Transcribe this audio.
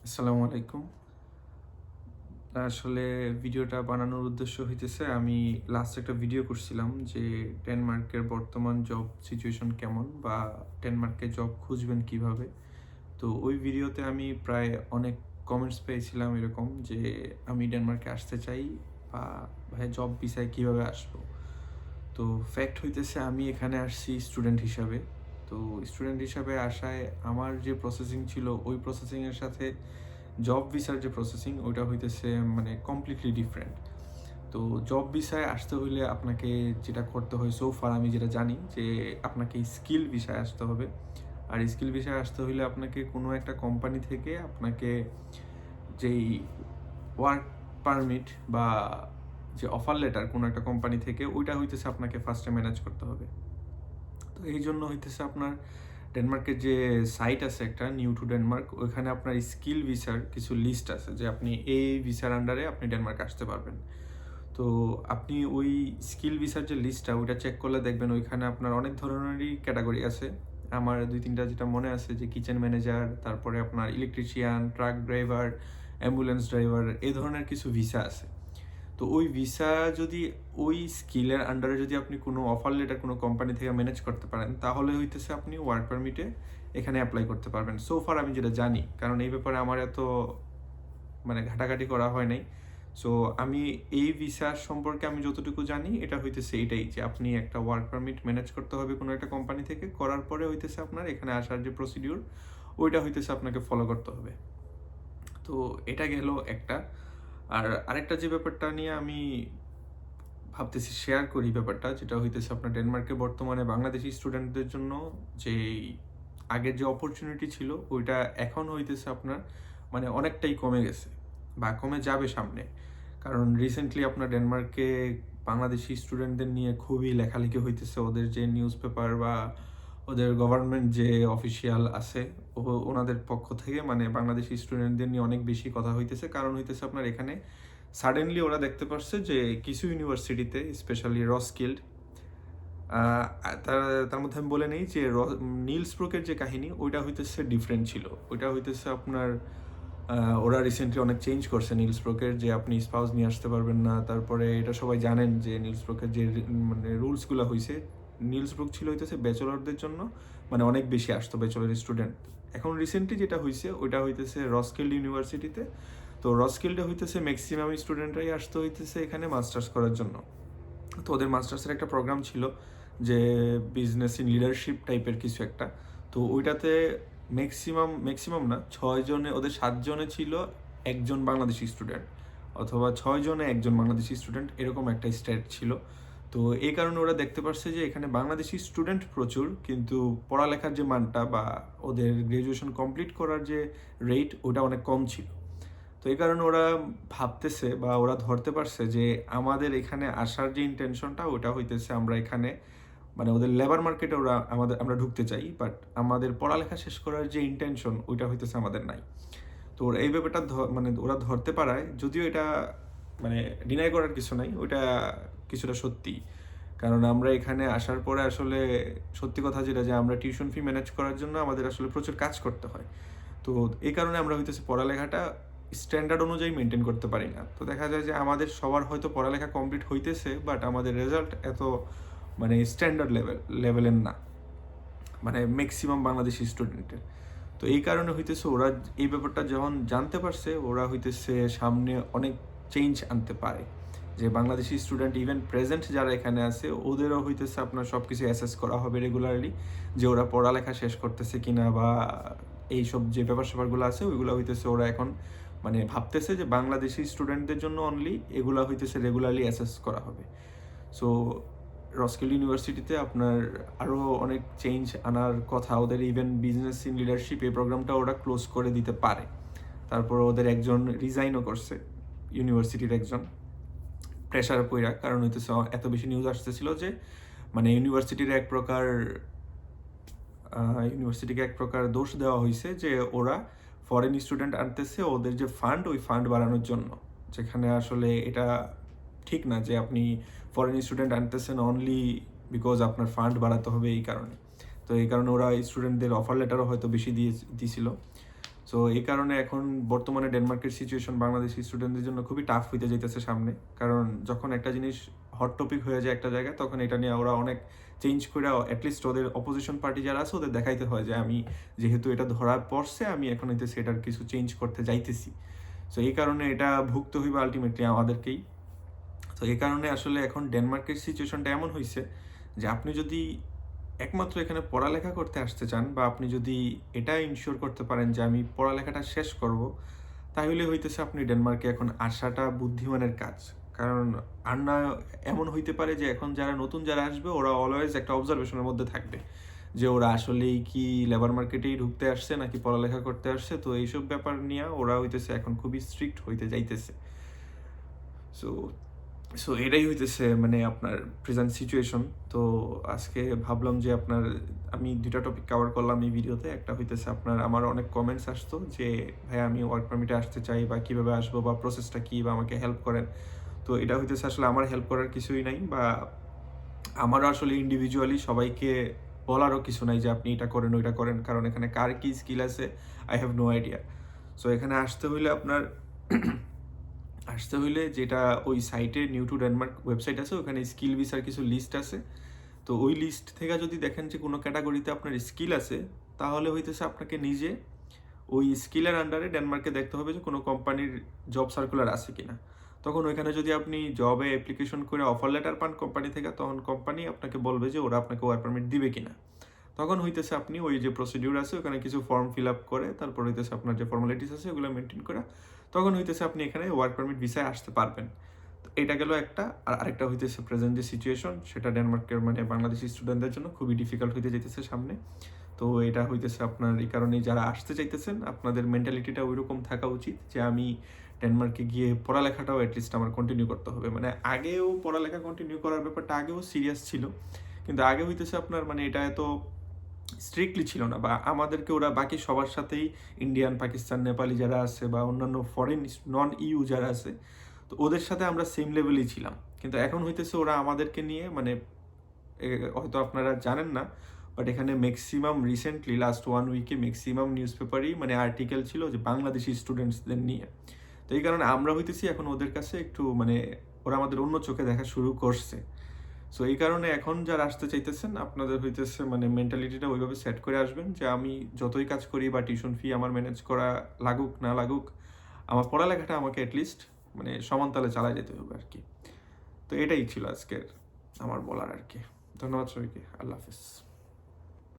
আসসালামু আলাইকুম। আসলে ভিডিওটা বানানোর উদ্দেশ্য হইতেছে আমি লাস্ট একটা ভিডিও করছিলাম যে ডেনমার্কের বর্তমান জব সিচুয়েশন কেমন বা ডেনমার্কে জব খুঁজবেন কিভাবে। তো ওই ভিডিওতে আমি প্রায় অনেক কমেন্টস পেয়েছিলাম এরকম যে আমি ডেনমার্কে আসতে চাই বা ভাই জব ভিসায় কিভাবে আসবো। তো ফ্যাক্ট হইতেছে আমি এখানে আসছি স্টুডেন্ট হিসাবে। তো স্টুডেন্ট হিসাবে আসায় আমার যে প্রসেসিং ছিল ওই প্রসেসিংয়ের সাথে জব ভিসার যে প্রসেসিং ওইটা হইতেছে মানে কমপ্লিটলি ডিফারেন্ট। তো জব ভিসায় আসতে হইলে আপনাকে যেটা করতে হয় সো ফার আমি যেটা জানি যে আপনাকে স্কিল ভিসায় আসতে হবে। আর স্কিল ভিসায় আসতে হইলে আপনাকে কোনো একটা কোম্পানি থেকে আপনাকে যেই ওয়ার্ক পারমিট বা যে অফার লেটার কোনো একটা কোম্পানি থেকে ওইটা হইতেছে আপনাকে ফার্স্টে ম্যানেজ করতে হবে। তো এই জন্য হইতেছে আপনার ডেনমার্কের যে সাইট আছে একটা নিউ টু ডেনমার্ক, ওইখানে আপনার স্কিল ভিসার কিছু লিস্ট আছে যে আপনি এই ভিসার আন্ডারে আপনি ডেনমার্ক আসতে পারবেন। তো আপনি ওই স্কিল ভিসার যে লিস্টটা ওইটা চেক করলে দেখবেন ওইখানে আপনার অনেক ধরনেরই ক্যাটাগরি আছে। আমার ২-৩টা যেটা মনে আছে যে কিচেন ম্যানেজার, তারপরে আপনার electrician, truck driver, ambulance driver এই ধরনের কিছু ভিসা আছে। তো ওই ভিসা যদি ওই স্কিলের আন্ডারে যদি আপনি কোনো অফার লেটার কোনো কোম্পানি থেকে ম্যানেজ করতে পারেন তাহলে হইতেছে আপনি ওয়ার্ক পারমিটে এখানে অ্যাপ্লাই করতে পারবেন। সো ফার আমি যেটা জানি, কারণ এই ব্যাপারে আমার এত মানে ঘাটাঘাটি করা হয় নাই। সো আমি এই ভিসার সম্পর্কে আমি যতটুকু জানি এটা হইতেছে এটাই যে আপনি একটা ওয়ার্ক পারমিট ম্যানেজ করতে হবে কোনো একটা কোম্পানি থেকে, করার পরে হইতেছে আপনার এখানে আসার যে প্রসিডিউর ওইটা হইতেছে আপনাকে ফলো করতে হবে। তো এটা গেল একটা। আর আরেকটা যে ব্যাপারটা নিয়ে আমি ভাবতেছি শেয়ার করি ব্যাপারটা, যেটা হইতেছে আপনার ডেনমার্কে বর্তমানে বাংলাদেশি স্টুডেন্টদের জন্য যে আগের যে অপরচুনিটি ছিল ওইটা এখন হইতেছে আপনার মানে অনেকটাই কমে গেছে বা কমে যাবে সামনে। কারণ রিসেন্টলি আপনার ডেনমার্কে বাংলাদেশি স্টুডেন্টদের নিয়ে খুবই লেখালেখি হইতেছে, ওদের যে নিউজ পেপার বা ওদের গভর্নমেন্ট যে অফিসিয়াল আছে ওনাদের পক্ষ থেকে মানে বাংলাদেশি স্টুডেন্টদের নিয়ে অনেক বেশি কথা হইতেছে। কারণ হইতেছে আপনার এখানে সাডেনলি ওরা দেখতে পারছে যে কিছু ইউনিভার্সিটিতে স্পেশালি রস্কিল্ড, তার তার মধ্যে আমি বলে নেই যে নিলস ব্রুকের যে কাহিনী ওইটা হইতেছে ডিফারেন্ট ছিল। ওইটা হইতেছে আপনার ওরা রিসেন্টলি অনেক চেঞ্জ করছে নিলস ব্রুকের, যে আপনি স্পাউস নিয়ে আসতে পারবেন না। তারপরে এটা সবাই জানেন যে নিলস ব্রুকের যে মানে রুলসগুলো হয়েছে, নিলস ব্রুক ছিল হইতেছে ব্যাচেলরদের জন্য মানে অনেক বেশি আসতো ব্যাচেলর স্টুডেন্ট। এখন রিসেন্টলি যেটা হয়েছে ওইটা হইতেছে রস্কিল্ড ইউনিভার্সিটিতে। তো রস্কিল্ডে হইতেছে ম্যাক্সিমাম স্টুডেন্টরাই আসতে হইতেছে এখানে মাস্টার্স করার জন্য। তো ওদের মাস্টার্সের একটা প্রোগ্রাম ছিল যে বিজনেস ইন লিডারশিপ টাইপের কিছু একটা। তো ওইটাতে ম্যাক্সিমাম না, 6 জনে ওদের 7 জনে ছিল একজন বাংলাদেশি স্টুডেন্ট, অথবা 6 জনে একজন বাংলাদেশি স্টুডেন্ট, এরকম একটা স্টেট ছিল। তো এই কারণে ওরা দেখতে পারছে যে এখানে বাংলাদেশি স্টুডেন্ট প্রচুর, কিন্তু পড়ালেখার যে মানটা বা ওদের গ্রাজুয়েশন কমপ্লিট করার যে রেট ওটা অনেক কম ছিল। তো এই কারণে ওরা ভাবতেছে বা ওরা ধরতে পারছে যে আমাদের এখানে আসার যে ইন্টেনশনটা ওটা হইতেছে আমরা এখানে মানে ওদের লেবার মার্কেটে আমরা ঢুকতে চাই, বাট আমাদের পড়ালেখা শেষ করার যে ইন্টেনশন ওইটা হইতেছে আমাদের নাই। তো ওরা এই ব্যাপারটা মানে ওরা ধরতে পারায়, যদিও এটা মানে ডিনাই করার কিছু নাই, ওইটা কিছুটা সত্যি। কারণ আমরা এখানে আসার পরে আসলে সত্যি কথা যেটা যে আমরা টিউশন ফি ম্যানেজ করার জন্য আমাদের আসলে প্রচুর কাজ করতে হয়। তো এই কারণে আমরা হইতেছে পড়ালেখাটা স্ট্যান্ডার্ড অনুযায়ী মেনটেন করতে পারি না। তো দেখা যায় যে আমাদের সবার হয়তো পড়ালেখা কমপ্লিট হইতেছে, বাট আমাদের রেজাল্ট এত মানে স্ট্যান্ডার্ড লেভেলের না, মানে ম্যাক্সিমাম বাংলাদেশি স্টুডেন্টের। তো এই কারণে হইতেছে ওরা এই ব্যাপারটা যখন জানতে পারছে ওরা হইতেছে সামনে অনেক চেঞ্জ আনতে পারে, যে বাংলাদেশি স্টুডেন্ট ইভেন প্রেজেন্ট যারা এখানে আছে ওদেরও হইতেছে আপনার সব কিছু অ্যাসেস করা হবে রেগুলারলি, যে ওরা পড়ালেখা শেষ করতেছে কিনা বা এইসব যে ব্যাপার স্যাপারগুলো আছে ওইগুলো হইতেছে ওরা এখন মানে ভাবতেছে যে বাংলাদেশি স্টুডেন্টদের জন্য অনলি এগুলা হইতেছে রেগুলারলি অ্যাসেস করা হবে। সো রস্কিল ইউনিভার্সিটিতে আপনার আরও অনেক চেঞ্জ আনার কথা, ওদের ইভেন বিজনেস ইন লিডারশিপ এই প্রোগ্রামটা ওরা ক্লোজ করে দিতে পারে। তারপর ওদের একজন রিজাইনও করছে, ইউনিভার্সিটির একজন, প্রেশার পইরা। কারণ হইতেছে এত বেশি নিউজ আসতেছিল যে মানে ইউনিভার্সিটিকে এক প্রকার দোষ দেওয়া হয়েছে যে ওরা ফরেন স্টুডেন্ট আনতেছে ওদের যে ফান্ড ওই ফান্ড বাড়ানোর জন্য, যেখানে আসলে এটা ঠিক না যে আপনি ফরেন স্টুডেন্ট আনতেছেন অনলি বিকজ আপনার ফান্ড বাড়াতে হবে এই কারণে। তো এই কারণে ওরা স্টুডেন্টদের অফার লেটারও হয়তো বেশি দিয়েছিল। সো এই কারণে এখন বর্তমানে ডেনমার্কের সিচুয়েশন বাংলাদেশি স্টুডেন্টদের জন্য খুবই টাফ হইতে যাইতেছে সামনে, কারণ যখন একটা জিনিস হট টপিক হয়ে যায় একটা জায়গায়, তখন এটা নিয়ে ওরা অনেক চেঞ্জ করে অ্যাটলিস্ট ওদের অপোজিশন পার্টি যারা আছে ওদের দেখাইতে হয় যে আমি যেহেতু এটা ধরা পড়ছে আমি এখন হইতেছে এটার কিছু চেঞ্জ করতে যাইতেছি। সো এই কারণে এটা ভুগতে হইবে আলটিমেটলি আমাদেরকেই। তো এই কারণে আসলে এখন ডেনমার্কের সিচুয়েশনটা এমন হয়েছে যে আপনি যদি একমাত্র এখানে পড়ালেখা করতে আসতে চান, বা আপনি যদি এটা ইনশিওর করতে পারেন যে আমি পড়ালেখাটা শেষ করব, তাহলে হইতেছে আপনি ডেনমার্কে এখন আসাটা বুদ্ধিমানের কাজ। কারণ আর না এমন হইতে পারে যে এখন যারা নতুন যারা আসবে ওরা অলওয়েজ একটা অবজারভেশনের মধ্যে থাকবে যে ওরা আসলেই কি লেবার মার্কেটেই ঢুকতে আসছে নাকি পড়ালেখা করতে আসছে। তো এইসব ব্যাপার নিয়ে ওরা হইতেছে এখন খুবই স্ট্রিক্ট হইতে যাইতেছে। সো সো এটাই হইতেছে মানে আপনার প্রেজেন্ট সিচুয়েশন। তো আজকে ভাবলাম যে আমি ২টা টপিক কভার করলাম এই ভিডিওতে। একটা হইতেছে আমার অনেক কমেন্টস আসতো যে ভাই আমি ওয়ার্ক পারমিটে আসতে চাই, বা কিভাবে আসবো, বা প্রসেসটা কি, বা আমাকে হেল্প করেন। তো এটা হইতেছে আসলে আমার হেল্প করার কিছুই নাই, বা আমারও আসলে ইন্ডিভিজুয়ালি সবাইকে বলারও কিছু নাই যে আপনি এটা করেন ওইটা করেন, কারণ এখানে কার কি স্কিল আছে I have no idea. So এখানে আসতে হইলে যেটা ওই সাইটে নিউ টু ডেনমার্ক ওয়েবসাইট আছে, ওখানে স্কিল ভিসার কিছু লিস্ট আছে। তো ওই লিস্ট থেকে যদি দেখেন যে কোনো ক্যাটাগরিতে আপনার স্কিল আছে, তাহলে হইতেছে আপনাকে নিজে ওই স্কিলের আন্ডারে ডেনমার্কে দেখতে হবে যে কোনো কোম্পানির জব সার্কুলার আছে কিনা। তখন ওইখানে যদি আপনি জবে অ্যাপ্লিকেশন করে অফার লেটার পান কোম্পানি থেকে, তখন কোম্পানি আপনাকে বলবে যে ওরা আপনাকে ওয়ার্ক পারমিট দিবে কিনা। তখন হইতেছে আপনি ওই যে প্রসিডিউর আছে ওখানে কিছু ফর্ম ফিল আপ করে, তারপর হইতেছে আপনার যে ফর্মালিটিস আছে ওগুলো মেনটেন করে, তখন হইতেছে আপনি এখানে ওয়ার্ক পারমিট ভিসায় আসতে পারবেন। তো এটা গেল একটা। আর আরেকটা হইতেছে প্রেজেন্ট যে সিচুয়েশন, সেটা ডেনমার্কের মানে বাংলাদেশি স্টুডেন্টদের জন্য খুবই ডিফিকাল্ট হইতে যেতেছে সামনে। তো এটা হইতেছে আপনার এই কারণেই যারা আসতে চাইতেছেন আপনাদের মেন্টালিটিটা ওইরকম থাকা উচিত যে আমি ডেনমার্কে গিয়ে পড়ালেখাটাও অ্যাটলিস্ট আমার কন্টিনিউ করতে হবে। মানে আগেও পড়ালেখা কন্টিনিউ করার ব্যাপারটা আগেও সিরিয়াস ছিল, কিন্তু আগে হইতেছে আপনার মানে এটা এত স্ট্রিক্টলি ছিল না, বা আমাদেরকে ওরা বাকি সবার সাথেই ইন্ডিয়ান, পাকিস্তান, নেপালি যারা আছে, বা অন্যান্য ফরেন নন ইউ যারা আছে, তো ওদের সাথে আমরা সেম লেভেলেই ছিলাম। কিন্তু এখন হইতেছে ওরা আমাদেরকে নিয়ে মানে হয়তো আপনারা জানেন না, বাট এখানে ম্যাক্সিমাম রিসেন্টলি লাস্ট 1 উইকে ম্যাক্সিমাম নিউজ পেপারই মানে আর্টিকেল ছিল যে বাংলাদেশি স্টুডেন্টসদের নিয়ে। তো এই কারণে আমরা হইতেছি এখন ওদের কাছে একটু মানে ওরা আমাদের অন্য চোখে দেখা শুরু করছে। সো এই কারণে এখন যারা আসতে চাইতেছেন আপনাদের হইতেছে মানে মেন্টালিটিটা ওইভাবে সেট করে আসবেন যে আমি যতই কাজ করি বা টিউশন ফি আমার ম্যানেজ করা লাগুক না লাগুক, আমার পড়ালেখাটা আমাকে অ্যাটলিস্ট মানে সমান তালে চালায় যেতে হবে আর কি। তো এটাই ছিল আজকের আমার বলার আর কি। ধন্যবাদ সবাইকে। আল্লাহ হাফিজ।